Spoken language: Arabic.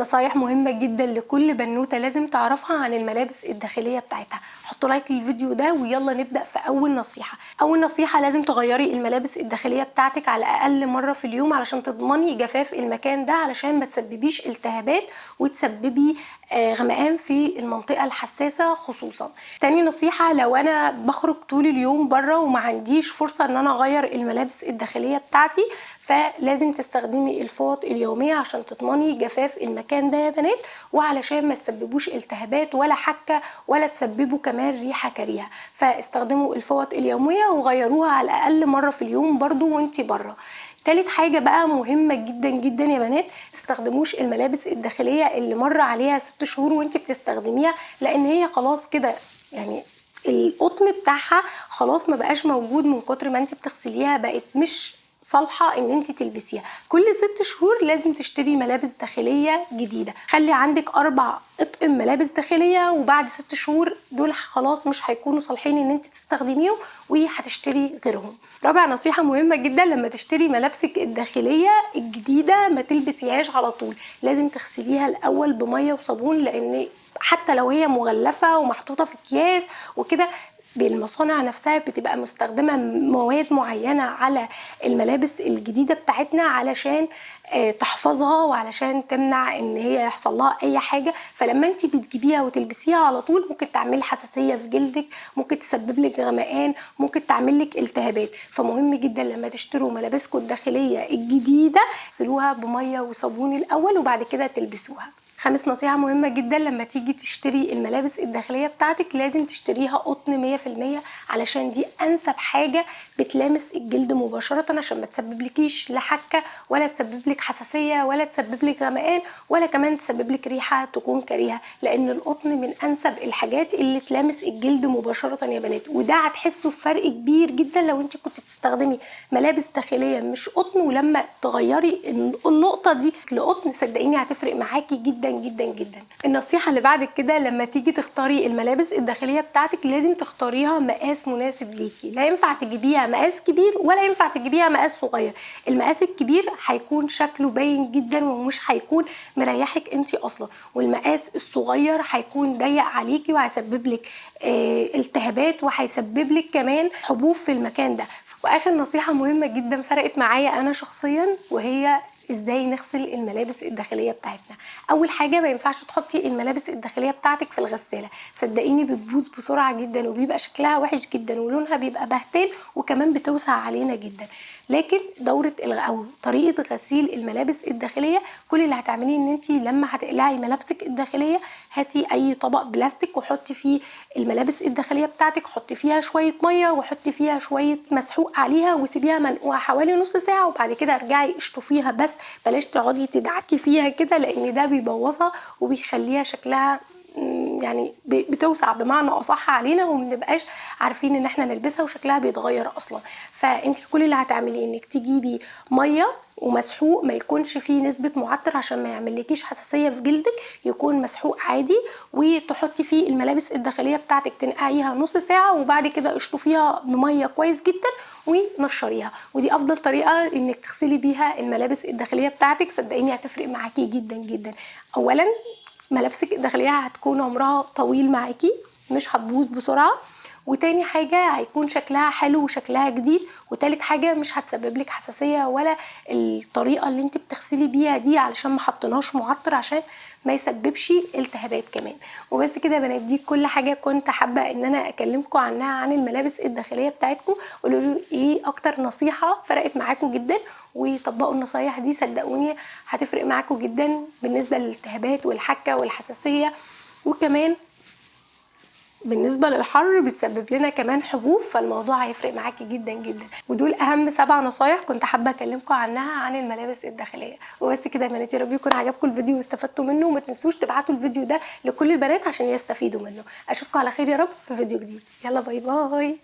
نصايح مهمة جدا لكل بنوتة لازم تعرفها عن الملابس الداخلية بتاعتها. حطوا لايك للفيديو ده ويلا نبدأ في أول نصيحة. أول نصيحة، لازم تغيري الملابس الداخلية بتاعتك على الأقل مرة في اليوم علشان تضمني جفاف المكان ده، علشان ما تسببيش التهابات وتسببي غمقان في المنطقة الحساسة خصوصا. تاني نصيحة، لو أنا بخرج طول اليوم بره وما عنديش فرصة ان انا اغير الملابس الداخلية بتاعتي، فلازم تستخدمي الفوط اليومية عشان تضمني جفاف المكان ده يا بنات، وعلشان ما تسببوش التهابات ولا حكة ولا تسببوا كمان ريحة كريهة. فاستخدموا الفوط اليومية وغيروها على الأقل مرة في اليوم برضو وانتي بره. تالت حاجة بقى مهمة جدا جدا يا بنات، تستخدموش الملابس الداخلية اللي مر عليها 6 شهور وانتي بتستخدميها، لان هي خلاص كده يعني القطن بتاعها خلاص ما بقاش موجود من كتر ما انت بتغسليها، بقت مش صالحه ان انت تلبسيها. كل 6 شهور لازم تشتري ملابس داخليه جديده. خلي عندك 4 اطقم ملابس داخليه، وبعد 6 شهور دول خلاص مش هيكونوا صالحين ان انت تستخدميهم وهتشتري غيرهم. رابع نصيحه مهمه جدا، لما تشتري ملابسك الداخليه الجديده ما تلبسيهاش على طول، لازم تغسليها الاول بميه وصابون، لان حتى لو هي مغلفه ومحطوطه في اكياس وكده، بالمصانع نفسها بتبقى مستخدمة مواد معينة على الملابس الجديدة بتاعتنا علشان تحفظها وعلشان تمنع ان هي يحصل لها اي حاجة. فلما انت بتجيبيها وتلبسيها على طول ممكن تعمل حساسية في جلدك، ممكن تسبب لك غمقان، ممكن تعمل لك التهابات. فمهم جدا لما تشتروا ملابسكم الداخلية الجديدة تغسلوها بمية وصابون الاول وبعد كده تلبسوها. خامس نصيحة مهمة جدا، لما تيجي تشتري الملابس الداخلية بتاعتك لازم تشتريها قطن 100%، علشان دي انسب حاجة بتلامس الجلد مباشرة، عشان ما تسبب لكيش لا حكة ولا تسبب لك حساسية ولا تسبب لك غمقان ولا كمان تسبب لك ريحة تكون كريهة، لان القطن من انسب الحاجات اللي تلامس الجلد مباشرة يا بنات. وده هتحسوا بفرق كبير جدا لو انت كنت بتستخدمي ملابس داخلية مش قطن، ولما تغيري النقطة دي لقطن صدقيني هتفرق معاكي جدا جدا جدا. النصيحة اللي بعد كده، لما تيجي تختاري الملابس الداخلية بتاعتك لازم تختاريها مقاس مناسب ليكي. لا ينفع تجيبيها مقاس كبير ولا ينفع تجيبيها مقاس صغير. المقاس الكبير هيكون شكله باين جدا ومش هيكون مريحك انتي اصلا، والمقاس الصغير هيكون ضيق عليكي وهيسبب لك التهابات وهيسبب لك كمان حبوب في المكان ده. واخر نصيحة مهمة جدا فرقت معايا انا شخصيا، وهي ازاي نغسل الملابس الداخليه بتاعتنا. اول حاجه، ما ينفعش تحطي الملابس الداخليه بتاعتك في الغساله، صدقيني بتبوظ بسرعه جدا وبيبقى شكلها وحش جدا ولونها بيبقى بهتان وكمان بتوسع علينا جدا. لكن دوره او طريقه غسيل الملابس الداخليه، كل اللي هتعمليه ان انت لما هتقلعي ملابسك الداخليه هاتي اي طبق بلاستيك وحطي فيه الملابس الداخليه بتاعتك، حطي فيها شويه ميه وحطي فيها شويه مسحوق عليها وسيبيها منقوعه حوالي نص ساعه، وبعد كده ارجعي اشطفيها، بس بلاش تقعدي تدعكي فيها كده لان ده بيبوظها وبيخليها شكلها يعني بتوسع بمعنى اصح علينا ومنبقاش عارفين ان احنا نلبسها وشكلها بيتغير اصلا. فانت كل اللي هتعمليه انك تجيبي ميه ومسحوق ما يكونش فيه نسبة معطر عشان ما يعملكيش حساسية في جلدك، يكون مسحوق عادي، وتحطي فيه الملابس الداخلية بتاعتك تنقعيها نص ساعة وبعد كده اشطفيها بمية كويس جدا ونشريها. ودي افضل طريقة انك تغسلي بيها الملابس الداخلية بتاعتك، صدقيني هتفرق معاكي جدا جدا. اولا ملابسك الداخلية هتكون عمرها طويل معاكي مش هتبوظ بسرعة، وتاني حاجة هيكون شكلها حلو وشكلها جديد، وتالت حاجة مش هتسبب لك حساسية ولا الطريقة اللي انت بتغسلي بيها دي علشان ما حطيناش معطر عشان ما يسببش التهابات كمان. وبس كده يا بنات، دي كل حاجة كنت حابة ان انا اكلمكم عنها عن الملابس الداخلية بتاعتكم. قولوا لي ايه اكتر نصيحة فرقت معاكم جدا، وطبقوا النصايح دي صدقوني هتفرق معاكم جدا بالنسبة للالتهابات والحكة والحساسية، وكمان بالنسبة للحر بتسبب لنا كمان حبوب، فالموضوع هيفرق معاكي جدا جدا. ودول اهم 7 نصايح كنت حابة اكلمكم عنها عن الملابس الداخلية. وبس كده يا بنات، يا رب يكون عجبكم الفيديو واستفدتوا منه، وما تنسوش تبعتوا الفيديو ده لكل البنات عشان يستفيدوا منه. اشوفكم على خير يا رب في فيديو جديد. يلا باي باي.